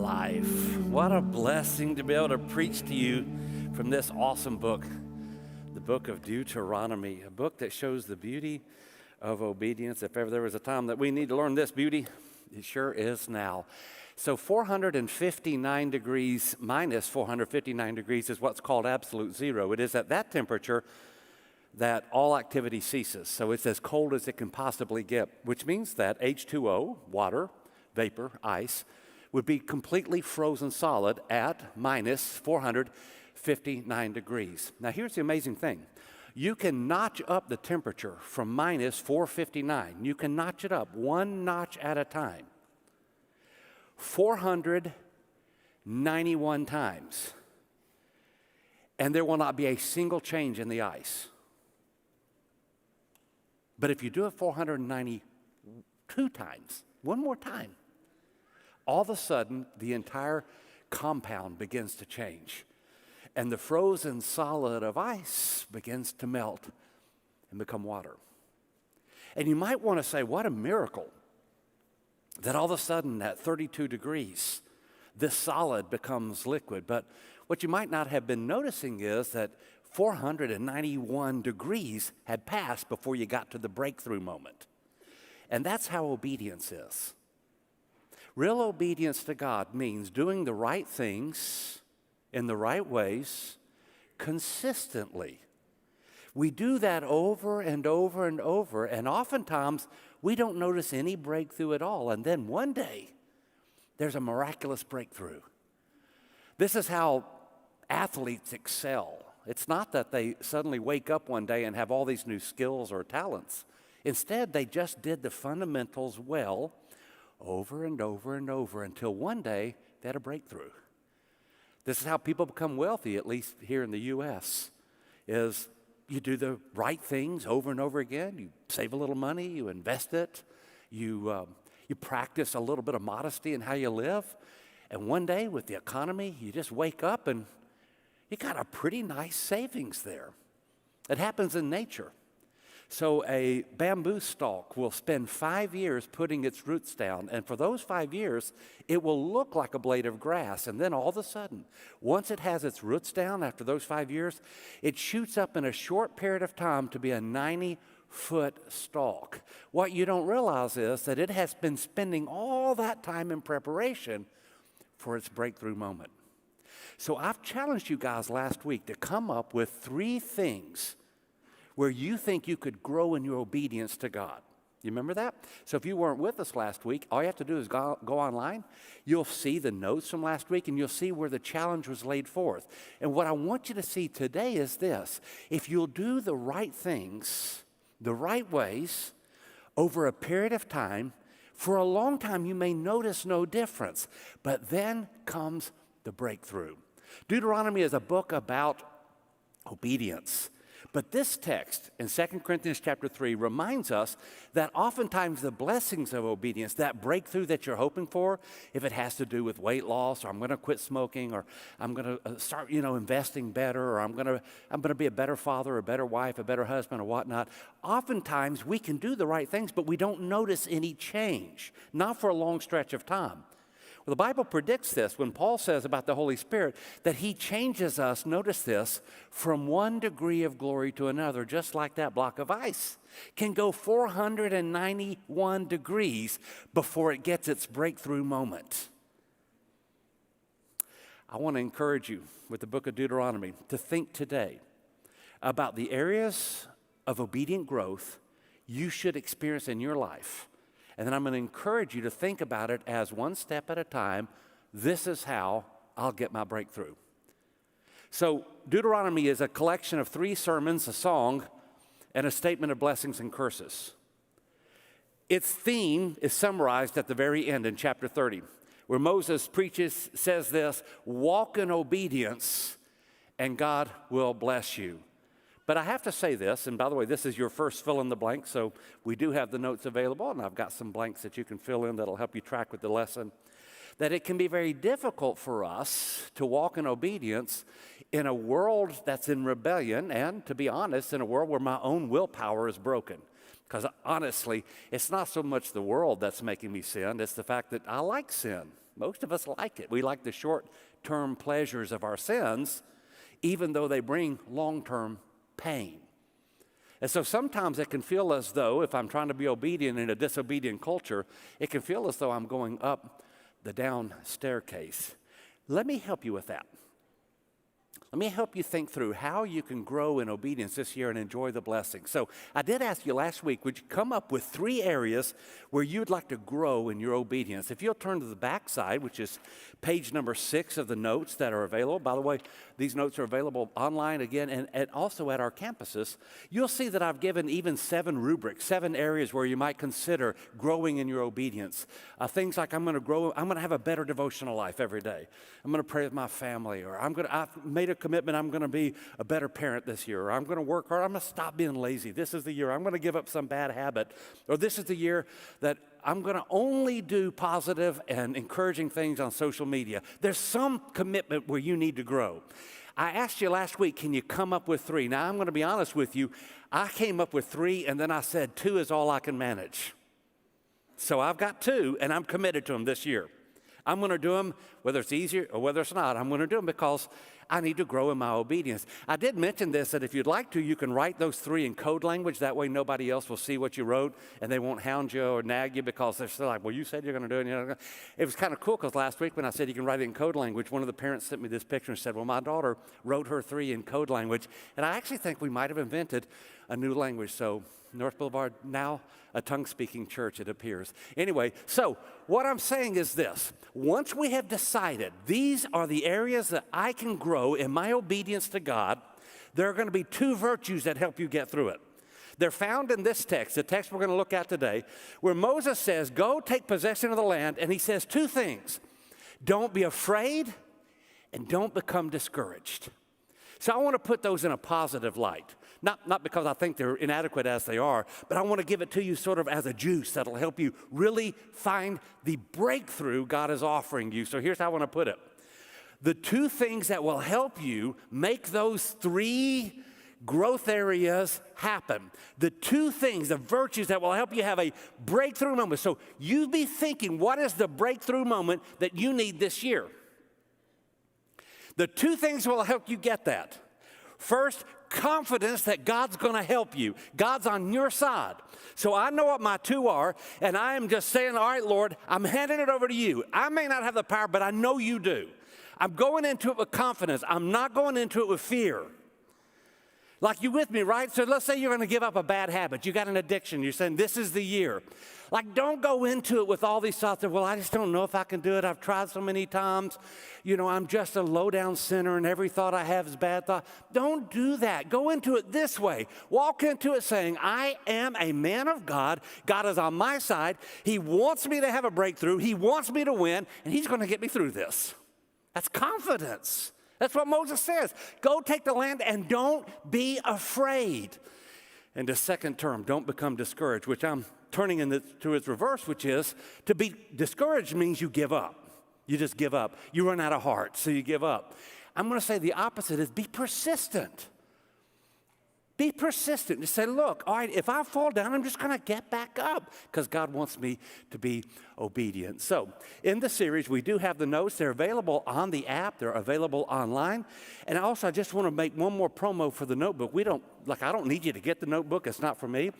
life. What a blessing to be able to preach to you from this awesome book, the book of Deuteronomy, a book that shows the beauty of obedience. If ever there was a time that we need to learn this beauty, it sure is now. So 459 degrees minus 459 degrees is what's called absolute zero. It is at that temperature that all activity ceases. So it's as cold as it can possibly get, which means that H2O, water, vapor, ice, would be completely frozen solid at minus 459 degrees. Now here's the amazing thing. You can notch up the temperature from minus 459. You can notch it up one notch at a time. 491 times. And there will not be a single change in the ice. But if you do it 492 times, one more time, all of a sudden, the entire compound begins to change. And the frozen solid of ice begins to melt and become water. And you might want to say, what a miracle that all of a sudden at 32 degrees, this solid becomes liquid. But what you might not have been noticing is that 491 degrees had passed before you got to the breakthrough moment. And that's how obedience is. Real obedience to God means doing the right things in the right ways consistently. We do that over and over and over, and oftentimes we don't notice any breakthrough at all. And then one day, there's a miraculous breakthrough. This is how athletes excel. It's not that they suddenly wake up one day and have all these new skills or talents. Instead, they just did the fundamentals well over and over and over until one day they had a breakthrough. This is how people become wealthy, at least here in the U.S., is you do the right things over and over again. You save a little money, you invest it, you practice a little bit of modesty in how you live, and one day with the economy, you just wake up and you got a pretty nice savings there. It happens in nature. So a bamboo stalk will spend 5 years putting its roots down, and for those 5 years, it will look like a blade of grass, and then all of a sudden, once it has its roots down after those 5 years, it shoots up in a short period of time to be a 90-foot stalk. What you don't realize is that it has been spending all that time in preparation for its breakthrough moment. So I've challenged you guys last week to come up with 3 things where you think you could grow in your obedience to God. You remember that? So if you weren't with us last week, all you have to do is go online. You'll see the notes from last week, and you'll see where the challenge was laid forth. And what I want you to see today is this. If you'll do the right things, the right ways, over a period of time, for a long time you may notice no difference. But then comes the breakthrough. Deuteronomy is a book about obedience. But this text in 2 Corinthians chapter 3 reminds us that oftentimes the blessings of obedience, that breakthrough that you're hoping for, if it has to do with weight loss, or I'm going to quit smoking, or I'm going to start, investing better, or I'm going to be a better father, a better wife, a better husband, or whatnot. Oftentimes we can do the right things, but we don't notice any change, not for a long stretch of time. Well, the Bible predicts this when Paul says about the Holy Spirit that he changes us, notice this, from one degree of glory to another, just like that block of ice can go 491 degrees before it gets its breakthrough moment. I want to encourage you with the book of Deuteronomy to think today about the areas of obedient growth you should experience in your life. And then I'm going to encourage you to think about it as one step at a time. This is how I'll get my breakthrough. So Deuteronomy is a collection of 3 sermons, a song, and a statement of blessings and curses. Its theme is summarized at the very end in chapter 30, where Moses says this, walk in obedience and God will bless you. But I have to say this, and by the way, this is your first fill in the blank, so we do have the notes available, and I've got some blanks that you can fill in that'll help you track with the lesson, that it can be very difficult for us to walk in obedience in a world that's in rebellion, and to be honest, in a world where my own willpower is broken. Because honestly, it's not so much the world that's making me sin, it's the fact that I like sin. Most of us like it. We like the short-term pleasures of our sins, even though they bring long-term pain. And so sometimes it can feel as though, if I'm trying to be obedient in a disobedient culture, it can feel as though I'm going up the down staircase. Let me help you with that. Let me help you think through how you can grow in obedience this year and enjoy the blessing. So I did ask you last week, would you come up with 3 areas where you'd like to grow in your obedience? If you'll turn to the back side, which is page number 6 of the notes that are available. By the way, these notes are available online again and also at our campuses. You'll see that I've given even 7 rubrics, 7 areas where you might consider growing in your obedience. Things like I'm going to have a better devotional life every day. I'm going to pray with my family, or I've made a commitment, I'm going to be a better parent this year, or I'm going to work hard, I'm going to stop being lazy. This is the year I'm going to give up some bad habit, or this is the year that I'm going to only do positive and encouraging things on social media. There's some commitment where you need to grow. I asked you last week, can you come up with 3? Now, I'm going to be honest with you. I came up with 3, and then I said 2 is all I can manage. So I've got 2, and I'm committed to them this year. I'm going to do them, whether it's easier or whether it's not. I'm going to do them because I need to grow in my obedience. I did mention this, that if you'd like to, you can write those 3 in code language. That way nobody else will see what you wrote, and they won't hound you or nag you because they're still like, well, you said you're going to do it. And it was kind of cool because last week when I said you can write it in code language, one of the parents sent me this picture and said, well, my daughter wrote her 3 in code language. And I actually think we might have invented a new language. So North Boulevard, now a tongue-speaking church, it appears. Anyway, so what I'm saying is this. Once we have decided these are the areas that I can grow in my obedience to God, there are going to be 2 virtues that help you get through it. They're found in this text, the text we're going to look at today, where Moses says, go take possession of the land, and he says 2 things. Don't be afraid, and don't become discouraged. So I want to put those in a positive light. Not because I think they're inadequate as they are, but I want to give it to you sort of as a juice that'll help you really find the breakthrough God is offering you. So here's how I want to put it. The 2 things that will help you make those 3 growth areas happen. The 2 things, the virtues that will help you have a breakthrough moment. So you be thinking, what is the breakthrough moment that you need this year? The 2 things will help you get that. First, confidence that God's going to help you. God's on your side. So I know what my 2 are, and I am just saying, all right, Lord, I'm handing it over to you. I may not have the power, but I know you do. I'm going into it with confidence. I'm not going into it with fear. Like, you with me, right? So let's say you're going to give up a bad habit. You got an addiction. You're saying, this is the year. Like, don't go into it with all these thoughts of, well, I just don't know if I can do it. I've tried so many times. You know, I'm just a low-down sinner, and every thought I have is bad thought. Don't do that. Go into it this way. Walk into it saying, I am a man of God. God is on my side. He wants me to have a breakthrough. He wants me to win, and he's going to get me through this. That's confidence. That's what Moses says. Go take the land and don't be afraid. And the second term, don't become discouraged, which I'm turning to its reverse, which is to be discouraged means you give up. You just give up. You run out of heart, so you give up. I'm going to say the opposite is be persistent. Be persistent. Just say, look, all right, if I fall down, I'm just going to get back up because God wants me to be obedient. So in the series, we do have the notes. They're available on the app. They're available online. And also, I just want to make one more promo for the notebook. I don't need you to get the notebook. It's not for me.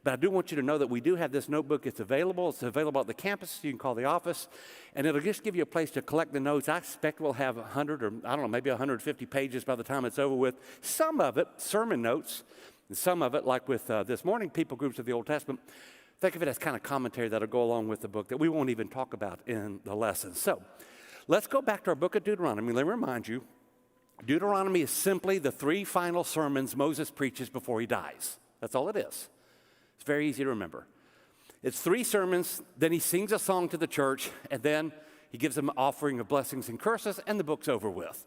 But I do want you to know that we do have this notebook. It's available. It's available at the campus. You can call the office, and it'll just give you a place to collect the notes. I expect we'll have 100 or, I don't know, maybe 150 pages by the time it's over with. Some of it, sermon notes, and some of it, like with this morning, people groups of the Old Testament, think of it as kind of commentary that'll go along with the book that we won't even talk about in the lesson. So let's go back to our book of Deuteronomy. Let me remind you, Deuteronomy is simply the 3 final sermons Moses preaches before he dies. That's all it is. It's very easy to remember. It's 3 sermons, then he sings a song to the church, and then he gives them an offering of blessings and curses, and the book's over with.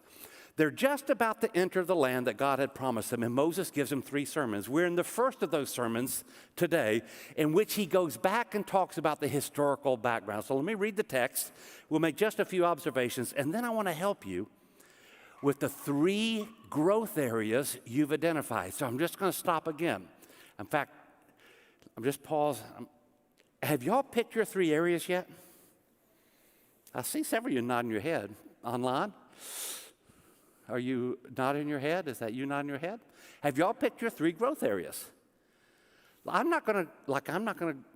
They're just about to enter the land that God had promised them, and Moses gives them 3 sermons. We're in the first of those sermons today, in which he goes back and talks about the historical background. So let me read the text. We'll make just a few observations, and then I want to help you with the 3 growth areas you've identified. So I'm just going to stop again. In fact, I'm just pause. Have y'all picked your 3 areas yet? I see several of you nodding your head. Online? Are you nodding your head? Is that you nodding your head? Have y'all picked your 3 growth areas? I'm not gonna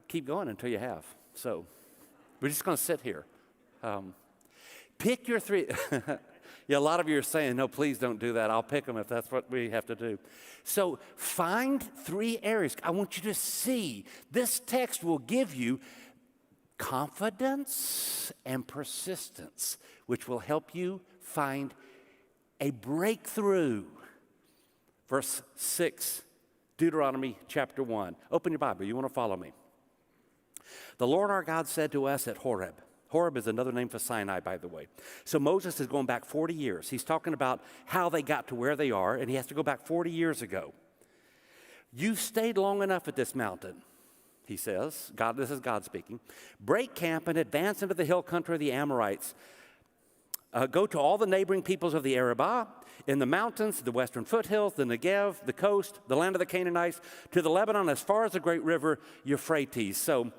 keep going until you have. So we're just gonna sit here. Pick your 3. Yeah, a lot of you are saying, no, please don't do that. I'll pick them if that's what we have to do. So find 3 areas. I want you to see. This text will give you confidence and persistence, which will help you find a breakthrough. Verse 6, Deuteronomy chapter 1. Open your Bible. You want to follow me. The Lord our God said to us at Horeb. Horeb is another name for Sinai, by the way. So Moses is going back 40 years. He's talking about how they got to where they are, and he has to go back 40 years ago. You've stayed long enough at this mountain, he says. This is God speaking. Break camp and advance into the hill country of the Amorites. Go to all the neighboring peoples of the Arabah, in the mountains, the western foothills, the Negev, the coast, the land of the Canaanites, to the Lebanon as far as the great river Euphrates. So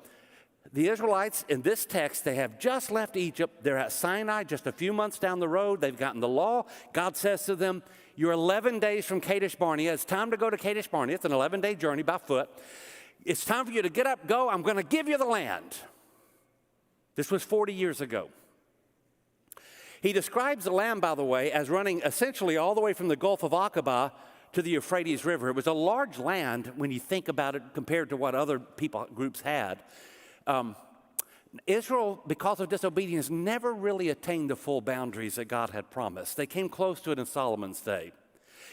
the Israelites, in this text, they have just left Egypt. They're at Sinai, just a few months down the road. They've gotten the law. God says to them, you're 11 days from Kadesh Barnea. It's time to go to Kadesh Barnea. It's an 11-day journey by foot. It's time for you to get up, go. I'm going to give you the land. This was 40 years ago. He describes the land, by the way, as running essentially all the way from the Gulf of Aqaba to the Euphrates River. It was a large land when you think about it compared to what other people groups had. Israel, because of disobedience, never really attained the full boundaries that God had promised. They came close to it in Solomon's day.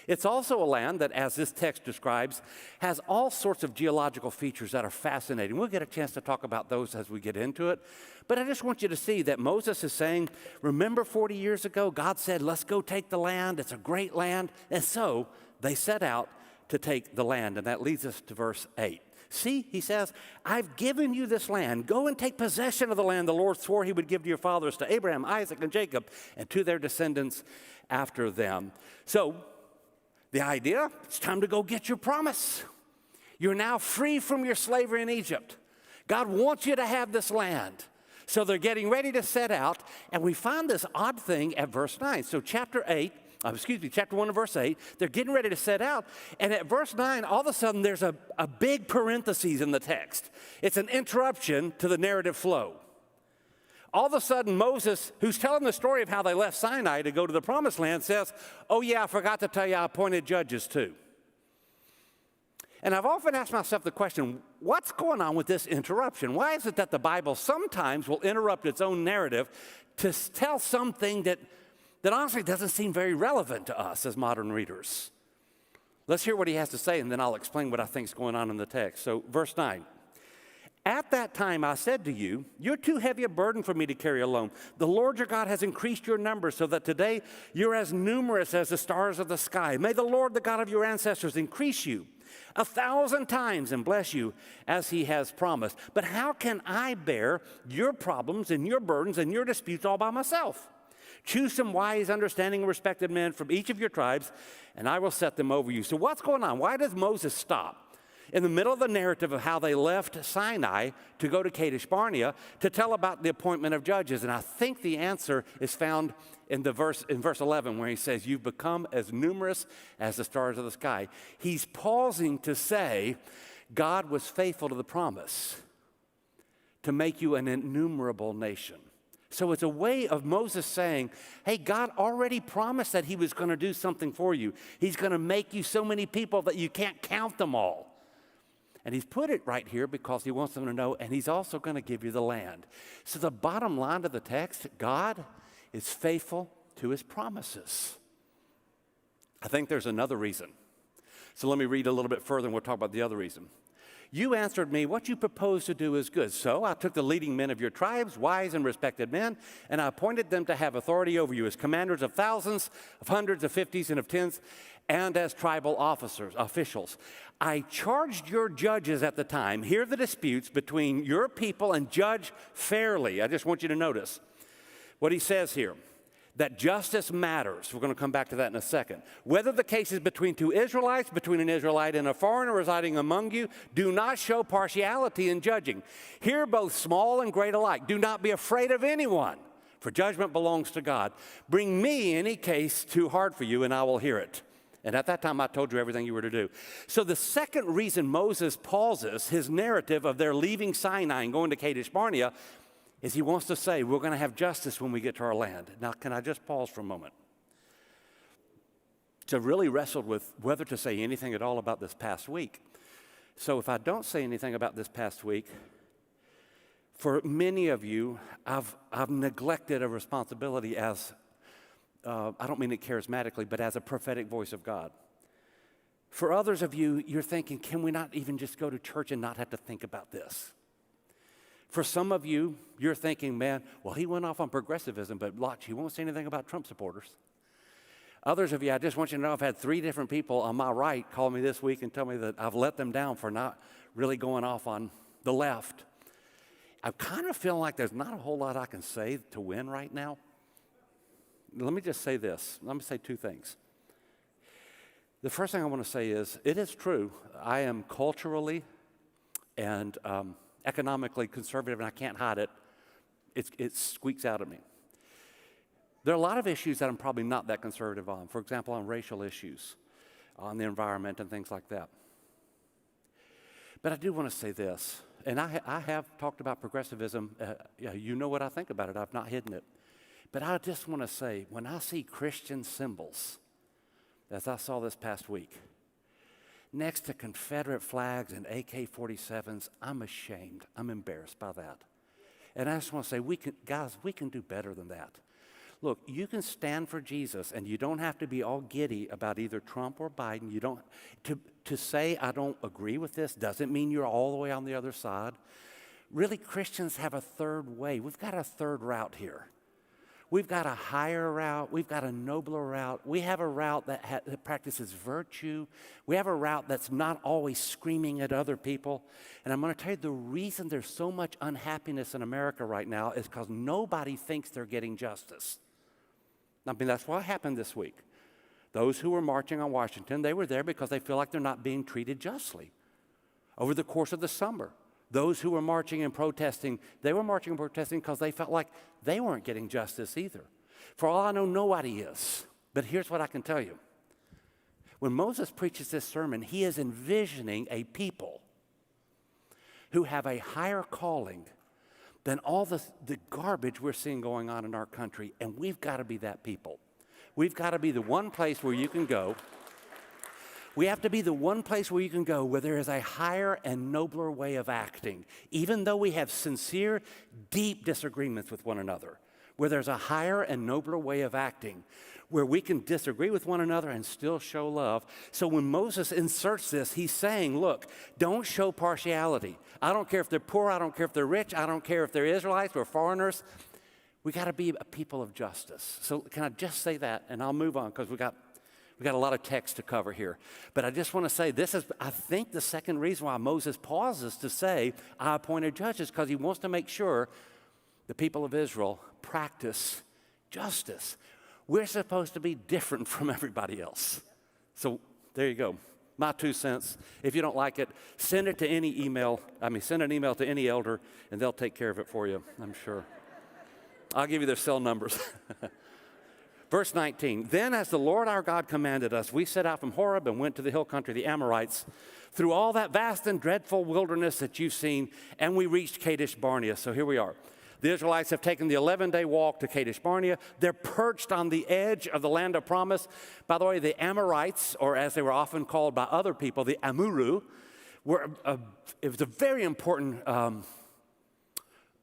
It's also a land that, as this text describes, has all sorts of geological features that are fascinating. We'll get a chance to talk about those as we get into it. But I just want you to see that Moses is saying, remember 40 years ago, God said, let's go take the land. It's a great land. And so they set out to take the land. And that leads us to verse 8. See, he says, I've given you this land. Go and take possession of the land the Lord swore he would give to your fathers, to Abraham, Isaac, and Jacob, and to their descendants after them. So the idea, it's time to go get your promise. You're now free from your slavery in Egypt. God wants you to have this land. So they're getting ready to set out, and we find this odd thing at verse 9. So chapter 1 and verse 8, they're getting ready to set out, and at verse 9, all of a sudden there's a big parenthesis in the text. It's an interruption to the narrative flow. All of a sudden, Moses, who's telling the story of how they left Sinai to go to the promised land, says, oh yeah, I forgot to tell you I appointed judges too. And I've often asked myself the question, what's going on with this interruption? Why is it that the Bible sometimes will interrupt its own narrative to tell something that honestly doesn't seem very relevant to us as modern readers? Let's hear what he has to say, and then I'll explain what I think is going on in the text. So verse 9. At that time I said to you, you're too heavy a burden for me to carry alone. The Lord your God has increased your numbers so that today you're as numerous as the stars of the sky. May the Lord, the God of your ancestors, increase you 1,000 times and bless you as he has promised. But how can I bear your problems and your burdens and your disputes all by myself? Choose some wise, understanding, and respected men from each of your tribes, and I will set them over you. So what's going on? Why does Moses stop in the middle of the narrative of how they left Sinai to go to Kadesh Barnea to tell about the appointment of judges? And I think the answer is found in verse 11, where he says, you've become as numerous as the stars of the sky. He's pausing to say, God was faithful to the promise to make you an innumerable nation. So it's a way of Moses saying, hey, God already promised that he was going to do something for you. He's going to make you so many people that you can't count them all. And he's put it right here because he wants them to know, and he's also going to give you the land. So the bottom line of the text, God is faithful to his promises. I think there's another reason. So let me read a little bit further, and we'll talk about the other reason. You answered me, what you propose to do is good. So I took the leading men of your tribes, wise and respected men, and I appointed them to have authority over you as commanders of thousands, of hundreds, of fifties, and of tens, and as tribal officials. I charged your judges at the time, hear the disputes between your people and judge fairly. I just want you to notice what he says here, that justice matters. We're going to come back to that in a second. Whether the case is between two Israelites, between an Israelite and a foreigner residing among you, do not show partiality in judging. Hear both small and great alike. Do not be afraid of anyone, for judgment belongs to God. Bring me any case too hard for you, and I will hear it. And at that time, I told you everything you were to do. So the second reason Moses pauses his narrative of their leaving Sinai and going to Kadesh Barnea is he wants to say, we're going to have justice when we get to our land. Now, can I just pause for a moment? So really wrestled with whether to say anything at all about this past week. So if I don't say anything about this past week, for many of you, I've neglected a responsibility as I don't mean it charismatically, but as a prophetic voice of God. For others of you, you're thinking, can we not even just go to church and not have to think about this? For some of you, you're thinking, man, well, he went off on progressivism, but watch, he won't say anything about Trump supporters. Others of you, I just want you to know I've had 3 different people on my right call me this week and tell me that I've let them down for not really going off on the left. I kind of feel like there's not a whole lot I can say to win right now. Let me just say this. Let me say 2 things. The first thing I want to say is, it is true. I am culturally and economically conservative, and I can't hide it. It squeaks out at me. There are a lot of issues that I'm probably not that conservative on. For example, on racial issues, on the environment, and things like that. But I do want to say this, and I have talked about progressivism. You know what I think about it. I've not hidden it. But I just want to say, when I see Christian symbols, as I saw this past week, next to Confederate flags and AK-47s, I'm ashamed. I'm embarrassed by that. And I just want to say, we can do better than that. Look, you can stand for Jesus, and you don't have to be all giddy about either Trump or Biden. You don't to say I don't agree with this doesn't mean you're all the way on the other side. Really, Christians have a third way. We've got a third route here. We've got a higher route. We've got a nobler route. We have a route that practices virtue. We have a route that's not always screaming at other people. And I'm going to tell you the reason there's so much unhappiness in America right now is because nobody thinks they're getting justice. I mean, that's what happened this week. Those who were marching on Washington, they were there because they feel like they're not being treated justly. Over the course of the summer, those who were marching and protesting, they were marching and protesting because they felt like they weren't getting justice either. For all I know, nobody is. But here's what I can tell you. When Moses preaches this sermon, he is envisioning a people who have a higher calling than all the garbage we're seeing going on in our country. And we've got to be that people. We've got to be the one place where you can go. We have to be the one place where you can go where there is a higher and nobler way of acting, even though we have sincere, deep disagreements with one another, where there's a higher and nobler way of acting, where we can disagree with one another and still show love. So when Moses inserts this, he's saying, look, don't show partiality. I don't care if they're poor, I don't care if they're rich, I don't care if they're Israelites or foreigners. We got to be a people of justice. So can I just say that, and I'll move on because we got a lot of text to cover here. But I just want to say this is, I think, the second reason why Moses pauses to say, I appointed judges, because he wants to make sure the people of Israel practice justice. We're supposed to be different from everybody else. So there you go. My 2 cents. If you don't like it, send it to any email. Send an email to any elder, and they'll take care of it for you, I'm sure. I'll give you their cell numbers. Verse 19, then as the Lord our God commanded us, we set out from Horeb and went to the hill country, the Amorites, through all that vast and dreadful wilderness that you've seen, and we reached Kadesh Barnea. So here we are. The Israelites have taken the 11-day walk to Kadesh Barnea. They're perched on the edge of the land of promise. By the way, the Amorites, or as they were often called by other people, the Amuru, it was a very important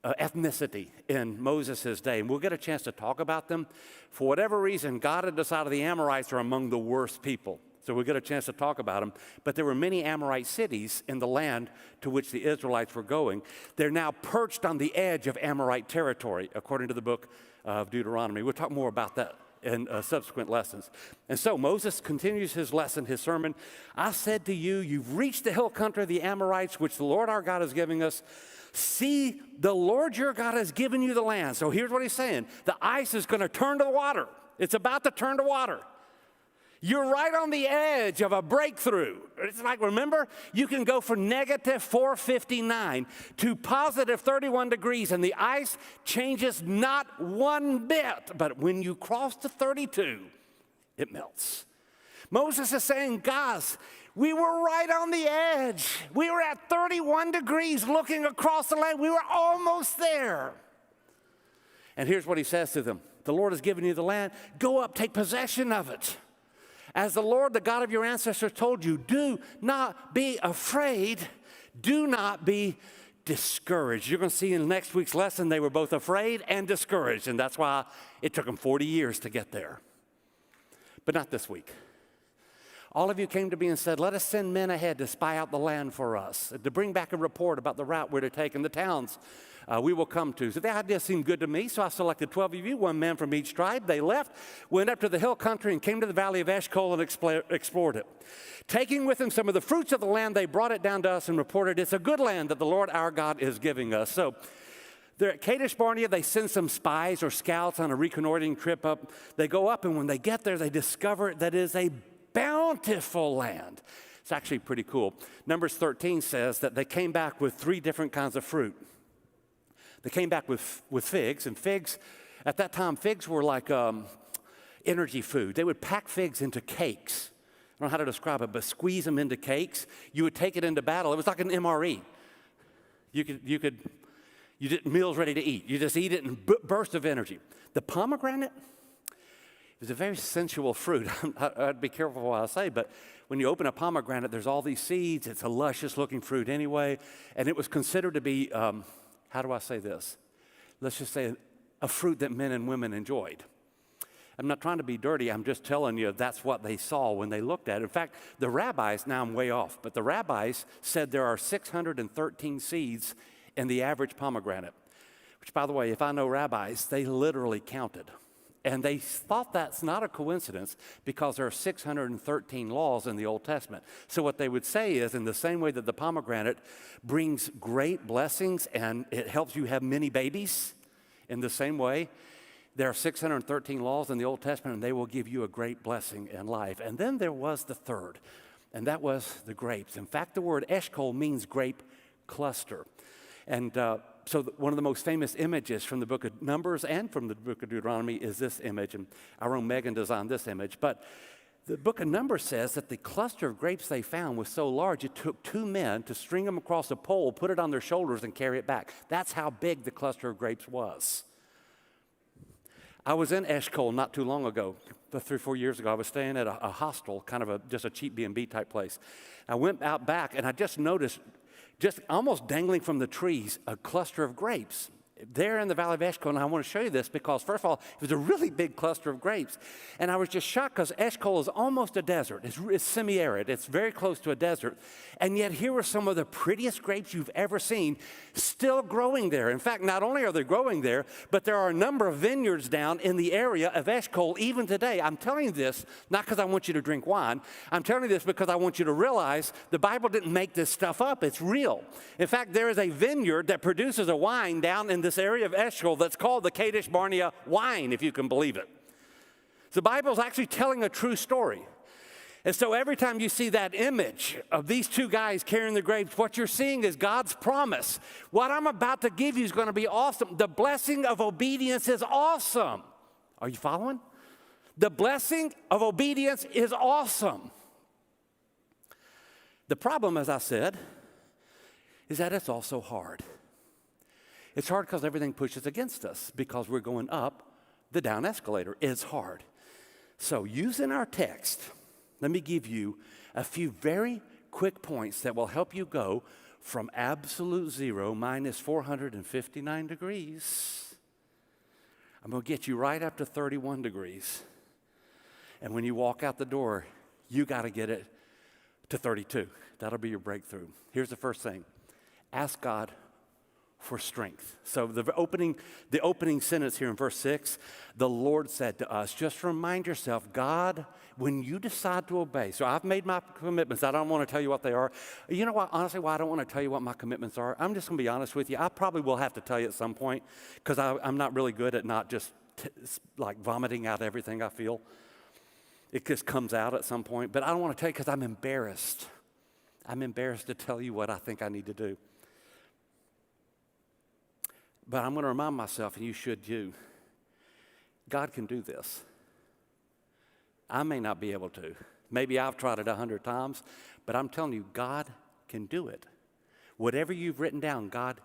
ethnicity in Moses' day. And we'll get a chance to talk about them. For whatever reason, God had decided the Amorites are among the worst people. So we'll get a chance to talk about them. But there were many Amorite cities in the land to which the Israelites were going. They're now perched on the edge of Amorite territory, according to the book of Deuteronomy. We'll talk more about that in subsequent lessons. And so Moses continues his lesson, his sermon. I said to you, you've reached the hill country of the Amorites, which the Lord our God is giving us. See, the Lord your God has given you the land. So here's what he's saying. The ice is going to turn to water. It's about to turn to water. You're right on the edge of a breakthrough. It's like, remember, you can go from negative 459 to positive 31 degrees, and the ice changes not one bit. But when you cross to 32, it melts. Moses is saying, guys, we were right on the edge. We were at 31 degrees looking across the land. We were almost there. And here's what he says to them. The Lord has given you the land. Go up, take possession of it. As the Lord, the God of your ancestors, told you, do not be afraid. Do not be discouraged. You're going to see in next week's lesson, they were both afraid and discouraged. And that's why it took them 40 years to get there. But not this week. All of you came to me and said, let us send men ahead to spy out the land for us, to bring back a report about the route we're to take and the towns we will come to. So the idea seemed good to me, so I selected 12 of you, one man from each tribe. They left, went up to the hill country, and came to the valley of Eshcol and explored it. Taking with them some of the fruits of the land, they brought it down to us and reported, it's a good land that the Lord our God is giving us. So they're at Kadesh Barnea. They send some spies or scouts on a reconnoitering trip up. They go up, and when they get there, they discover that it is a bountiful land. It's actually pretty cool. Numbers 13 says that they came back with 3 different kinds of fruit. They came back with figs, and figs, at that time, figs were like energy food. They would pack figs into cakes. I don't know how to describe it, but squeeze them into cakes. You would take it into battle. It was like an MRE. You did meals ready to eat. You just eat it in bursts of energy. The pomegranate, it was a very sensual fruit. I'd be careful what I say, but when you open a pomegranate, there's all these seeds. It's a luscious-looking fruit anyway, and it was considered to be, how do I say this? Let's just say a fruit that men and women enjoyed. I'm not trying to be dirty. I'm just telling you that's what they saw when they looked at it. In fact, the rabbis, now I'm way off, but the rabbis said there are 613 seeds in the average pomegranate, which, by the way, if I know rabbis, they literally counted. And they thought that's not a coincidence because there are 613 laws in the Old Testament. So what they would say is, in the same way that the pomegranate brings great blessings and it helps you have many babies, in the same way, there are 613 laws in the Old Testament, and they will give you a great blessing in life. And then there was the third, and that was the grapes. In fact, the word Eshcol means grape cluster. And so one of the most famous images from the book of Numbers and from the book of Deuteronomy is this image, and our own Megan designed this image. But the book of Numbers says that the cluster of grapes they found was so large, it took 2 men to string them across a pole, put it on their shoulders, and carry it back. That's how big the cluster of grapes was. I was in Eshcol not too long ago, 3 or 4 years ago. I was staying at a hostel, kind of just a cheap B&B type place. I went out back, and I just noticed, just almost dangling from the trees, a cluster of grapes there in the Valley of Eshcol. And I want to show you this because, first of all, it was a really big cluster of grapes. And I was just shocked because Eshcol is almost a desert. It's semi-arid. It's very close to a desert. And yet here are some of the prettiest grapes you've ever seen still growing there. In fact, not only are they growing there, but there are a number of vineyards down in the area of Eshcol even today. I'm telling you this not because I want you to drink wine. I'm telling you this because I want you to realize the Bible didn't make this stuff up. It's real. In fact, there is a vineyard that produces a wine down in this area of Eshcol that's called the Kadesh Barnea wine, if you can believe it. The Bible is actually telling a true story. And so every time you see that image of these 2 guys carrying the grapes, what you're seeing is God's promise. What I'm about to give you is going to be awesome. The blessing of obedience is awesome. Are you following? The blessing of obedience is awesome. The problem, as I said, is that it's also hard. It's hard because everything pushes against us because we're going up the down escalator. It's hard. So using our text, let me give you a few very quick points that will help you go from absolute zero minus 459 degrees. I'm going to get you right up to 31 degrees. And when you walk out the door, you got to get it to 32. That'll be your breakthrough. Here's the first thing. Ask God for strength. So the opening sentence here in verse 6, the Lord said to us, just remind yourself, God, when you decide to obey, so I've made my commitments. I don't want to tell you what they are. You know what, honestly, why I don't want to tell you what my commitments are? I'm just going to be honest with you. I probably will have to tell you at some point because I'm not really good at not just like vomiting out everything I feel. It just comes out at some point, but I don't want to tell you because I'm embarrassed. I'm embarrassed to tell you what I think I need to do. But I'm going to remind myself, and you should too, God can do this. I may not be able to. Maybe I've tried it 100 times, but I'm telling you, God can do it. Whatever you've written down, God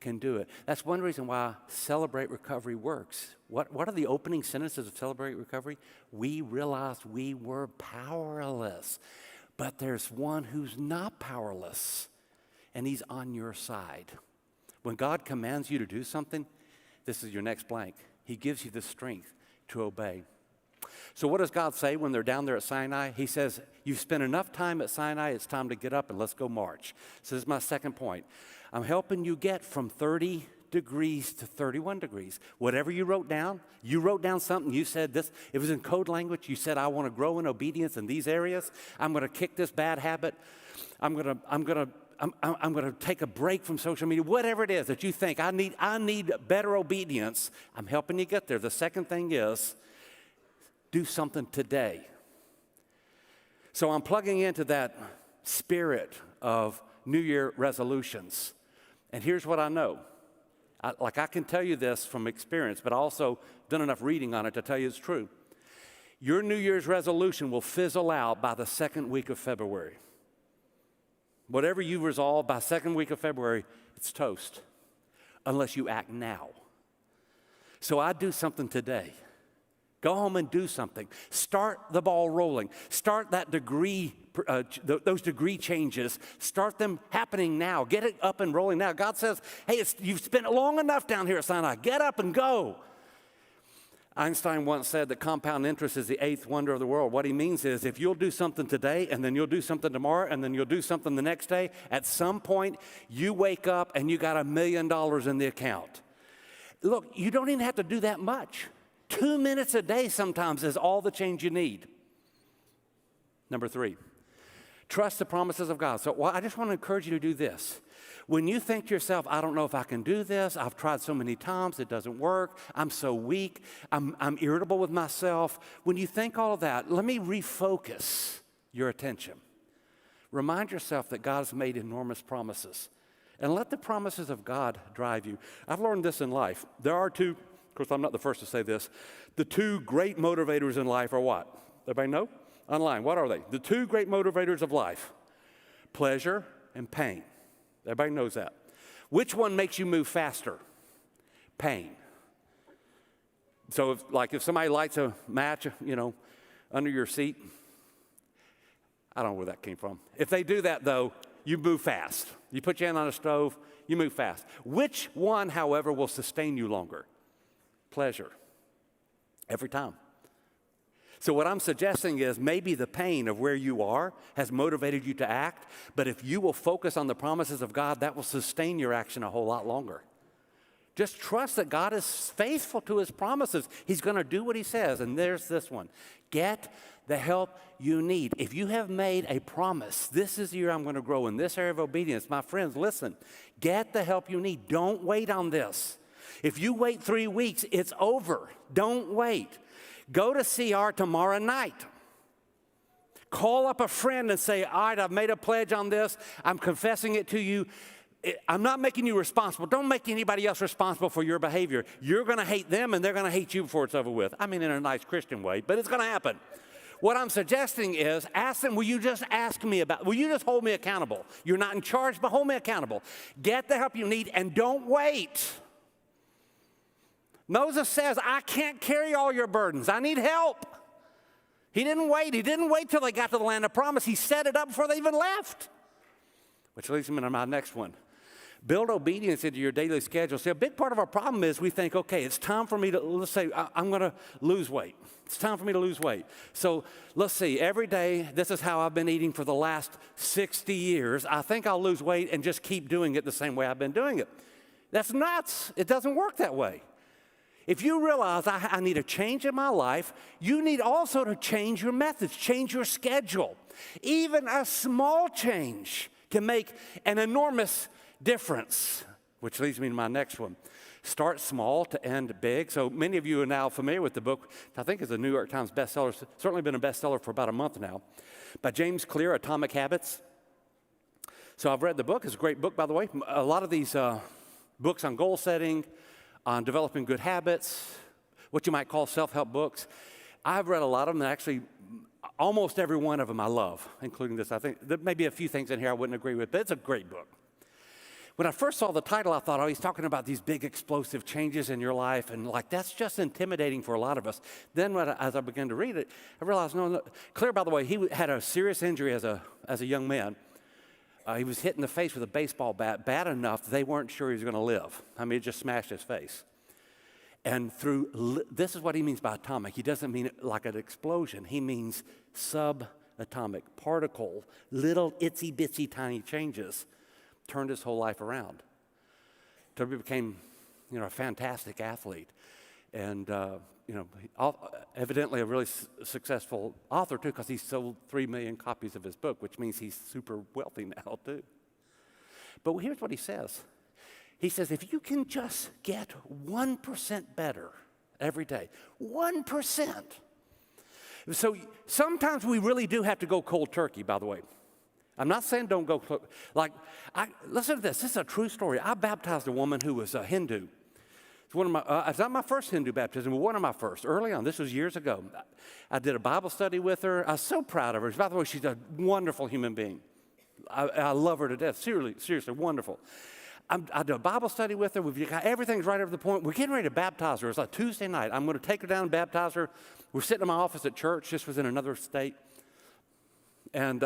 can do it. That's one reason why Celebrate Recovery works. What are the opening sentences of Celebrate Recovery? We realized we were powerless, but there's one who's not powerless, and he's on your side. When God commands you to do something, this is your next blank. He gives you the strength to obey. So what does God say when they're down there at Sinai? He says, you've spent enough time at Sinai, it's time to get up and let's go march. So this is my second point. I'm helping you get from 30 degrees to 31 degrees. Whatever you wrote down something, you said this, it was in code language, you said, I want to grow in obedience in these areas. I'm going to kick this bad habit. I'm going to take a break from social media. Whatever it is that you think, I need better obedience. I'm helping you get there. The second thing is, do something today. So I'm plugging into that spirit of New Year resolutions. And here's what I know. I can tell you this from experience, but I also done enough reading on it to tell you it's true. Your New Year's resolution will fizzle out by the second week of February. Whatever you resolve by second week of February, it's toast, unless you act now. So I do something today. Go home and do something. Start the ball rolling. Start that degree, those degree changes. Start them happening now. Get it up and rolling now. God says, hey, you've spent long enough down here at Sinai. Get up and go. Einstein once said that compound interest is the eighth wonder of the world. What he means is if you'll do something today, and then you'll do something tomorrow, and then you'll do something the next day, at some point, you wake up and you got $1 million in the account. Look, you don't even have to do that much. 2 minutes a day sometimes is all the change you need. Number 3, trust the promises of God. So I just want to encourage you to do this. When you think to yourself, I don't know if I can do this, I've tried so many times, it doesn't work, I'm so weak, I'm irritable with myself. When you think all of that, let me refocus your attention. Remind yourself that God has made enormous promises. And let the promises of God drive you. I've learned this in life. There are two, of course, I'm not the first to say this. The two great motivators in life are what? Everybody know? Online, what are they? The two great motivators of life, pleasure and pain. Everybody knows that. Which one makes you move faster? Pain. So if somebody lights a match, under your seat, I don't know where that came from. If they do that, though, you move fast. You put your hand on a stove, you move fast. Which one, however, will sustain you longer? Pleasure. Every time. So what I'm suggesting is maybe the pain of where you are has motivated you to act, but if you will focus on the promises of God, that will sustain your action a whole lot longer. Just trust that God is faithful to his promises. He's going to do what he says. And there's this one. Get the help you need. If you have made a promise, this is the year I'm going to grow in this area of obedience. My friends, listen. Get the help you need. Don't wait on this. If you wait 3 weeks, it's over. Don't wait. Go to CR tomorrow night. Call up a friend and say, all right, I've made a pledge on this. I'm confessing it to you. I'm not making you responsible. Don't make anybody else responsible for your behavior. You're going to hate them, and they're going to hate you before it's over with. I mean, in a nice Christian way, but it's going to happen. What I'm suggesting is ask them, will you just hold me accountable? You're not in charge, but hold me accountable. Get the help you need, and don't wait. Moses says, I can't carry all your burdens. I need help. He didn't wait. He didn't wait till they got to the land of promise. He set it up before they even left. Which leads me to my next one. Build obedience into your daily schedule. See, a big part of our problem is we think, okay, it's time for me to, let's say, I'm going to lose weight. It's time for me to lose weight. So let's see, every day, this is how I've been eating for the last 60 years. I think I'll lose weight and just keep doing it the same way I've been doing it. That's nuts. It doesn't work that way. If you realize I need a change in my life, you need also to change your methods, change your schedule. Even a small change can make an enormous difference, which leads me to my next one. Start small to end big. So many of you are now familiar with the book. I think is a New York Times bestseller. Certainly been a bestseller for about a month now. By James Clear, Atomic Habits. So I've read the book. It's a great book, by the way. A lot of these books on goal setting, on developing good habits, what you might call self-help books. I've read a lot of them, and actually almost every one of them I love, including this. I think there may be a few things in here I wouldn't agree with, but it's a great book. When I first saw the title, I thought, oh, he's talking about these big explosive changes in your life, and like that's just intimidating for a lot of us. Then as I began to read it, I realized, no, Clear, by the way, he had a serious injury as a young man. He was hit in the face with a baseball bat, bad enough they weren't sure he was going to live. I mean, it just smashed his face. And this is what he means by atomic. He doesn't mean it like an explosion. He means subatomic, particle, little itsy-bitsy tiny changes. Turned his whole life around. Toby became, a fantastic athlete, and evidently a really successful author too, because he sold 3 million copies of his book, which means he's super wealthy now too. But here's what he says. He says, if you can just get 1% better every day, 1%. So sometimes we really do have to go cold turkey, by the way. I'm not saying don't go, listen to this. This is a true story. I baptized a woman who was a Hindu. It's it's not my first Hindu baptism, but one of my first, early on. This was years ago. I did a Bible study with her. I was so proud of her. By the way, she's a wonderful human being. I love her to death. Seriously, wonderful. I did a Bible study with her. We've got everything's right up to the point. We're getting ready to baptize her. It's like Tuesday night. I'm going to take her down and baptize her. We're sitting in my office at church. This was in another state. And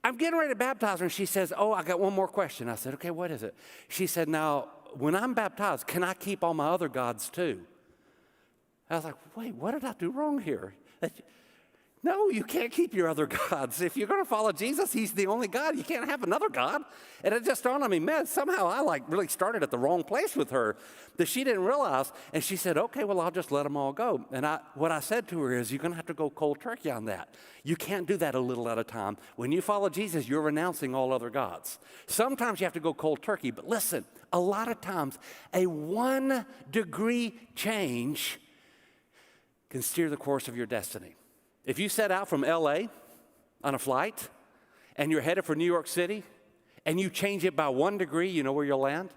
I'm getting ready to baptize her, and she says, oh, I got one more question. I said, okay, what is it? She said, now, when I'm baptized, can I keep all my other gods too? I was like, wait, what did I do wrong here? No, you can't keep your other gods. If you're going to follow Jesus, he's the only God. You can't have another God. And it just dawned on me, man, somehow I really started at the wrong place with her that she didn't realize. And she said, okay, well, I'll just let them all go. And what I said to her is, you're going to have to go cold turkey on that. You can't do that a little at a time. When you follow Jesus, you're renouncing all other gods. Sometimes you have to go cold turkey. But listen, a lot of times, a 1-degree change can steer the course of your destiny. If you set out from L.A. on a flight and you're headed for New York City and you change it by 1 degree, you know where you'll land?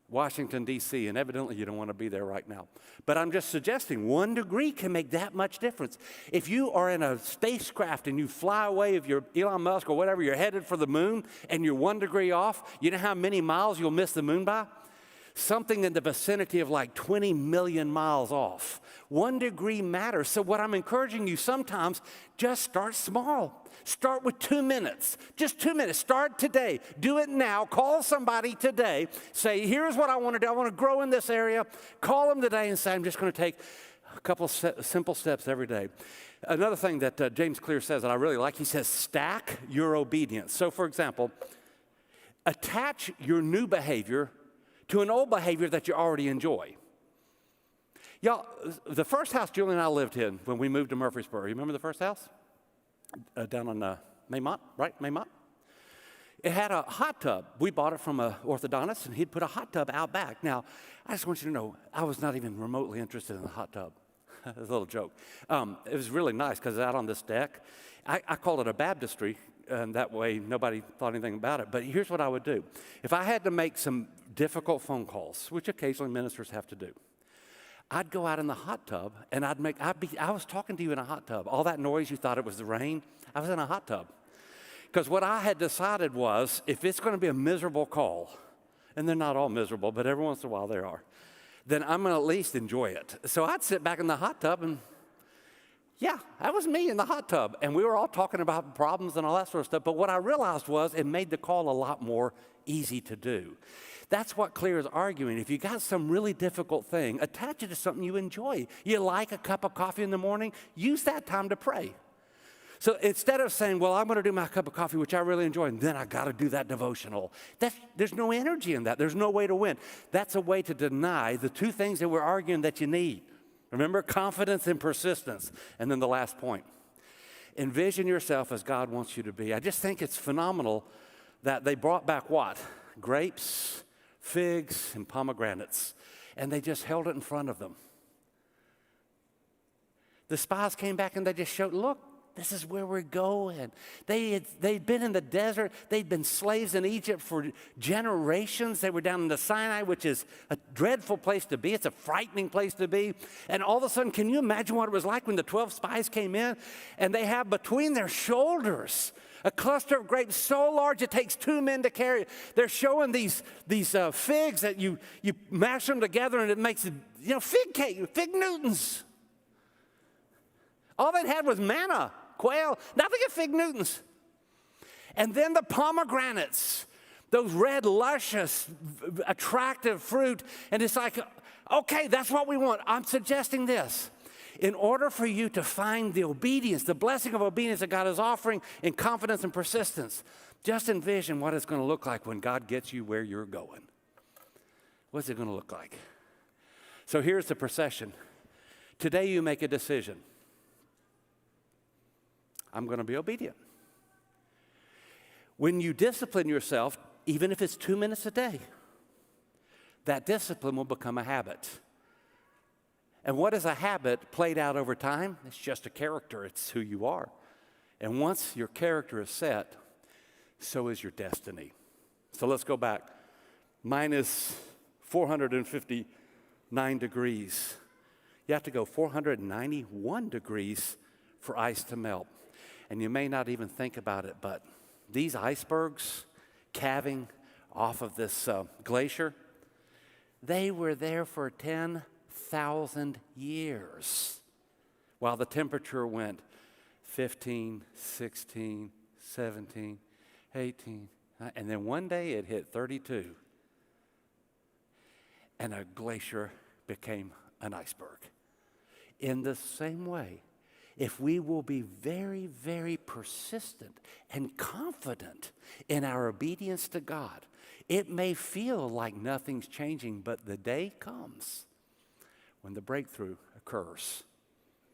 Washington, D.C., and evidently you don't want to be there right now. But I'm just suggesting 1 degree can make that much difference. If you are in a spacecraft and you fly away, if you're Elon Musk or whatever, you're headed for the moon and you're 1 degree off, you know how many miles you'll miss the moon by? Something in the vicinity of like 20 million miles off. 1 degree matters. So what I'm encouraging you sometimes, just start small. Start with 2 minutes. Just 2 minutes. Start today. Do it now. Call somebody today. Say, here's what I want to do. I want to grow in this area. Call them today and say, I'm just going to take a couple of simple steps every day. Another thing that James Clear says that I really like, he says, stack your obedience. So for example, attach your new behavior to an old behavior that you already enjoy. Y'all, the first house Julie and I lived in when we moved to Murfreesboro, you remember the first house? Down on Maymont, right? Maymont? It had a hot tub. We bought it from an orthodontist, and he'd put a hot tub out back. Now, I just want you to know, I was not even remotely interested in the hot tub. It's a little joke. It was really nice because out on this deck, I called it a baptistry, and that way nobody thought anything about it. But here's what I would do. If I had to make some difficult phone calls, which occasionally ministers have to do, I'd go out in the hot tub, and I was talking to you in a hot tub. All that noise, you thought it was the rain. I was in a hot tub. Because what I had decided was, if it's going to be a miserable call, and they're not all miserable, but every once in a while they are, then I'm going to at least enjoy it. So I'd sit back in the hot tub, and yeah, that was me in the hot tub. And we were all talking about problems and all that sort of stuff. But what I realized was it made the call a lot more easy to do. That's what Clear is arguing. If you got some really difficult thing, attach it to something you enjoy. You like a cup of coffee in the morning, use that time to pray. So instead of saying, well, I'm going to do my cup of coffee, which I really enjoy, and then I got to do that devotional. There's no energy in that. There's no way to win. That's a way to deny the two things that we're arguing that you need. Remember, confidence and persistence. And then the last point, envision yourself as God wants you to be. I just think it's phenomenal that they brought back what? Grapes, figs and pomegranates, and they just held it in front of them. The spies came back and they just showed, look, this is where we're going. They'd been in the desert. They'd been slaves in Egypt for generations. They were down in the Sinai, which is a dreadful place to be. It's a frightening place to be. And all of a sudden, can you imagine what it was like when the 12 spies came in? And they have between their shoulders a cluster of grapes so large it takes 2 men to carry it. They're showing these figs that you mash them together and it makes, fig cake, fig Newtons. All they'd had was manna, quail, nothing of fig Newtons. And then the pomegranates, those red, luscious, attractive fruit. And it's like, okay, that's what we want. I'm suggesting this. In order for you to find the obedience, the blessing of obedience that God is offering in confidence and persistence, just envision what it's going to look like when God gets you where you're going. What's it going to look like? So here's the procession. Today you make a decision. I'm going to be obedient. When you discipline yourself, even if it's 2 minutes a day, that discipline will become a habit. And what is a habit played out over time? It's just a character. It's who you are. And once your character is set, so is your destiny. So let's go back. Minus 459 degrees. You have to go 491 degrees for ice to melt. And you may not even think about it, but these icebergs calving off of this glacier, they were there for 10,000 years while the temperature went 15, 16, 17, 18, and then one day it hit 32. And a glacier became an iceberg. In the same way, if we will be very, very persistent and confident in our obedience to God, it may feel like nothing's changing, but the day comes when the breakthrough occurs.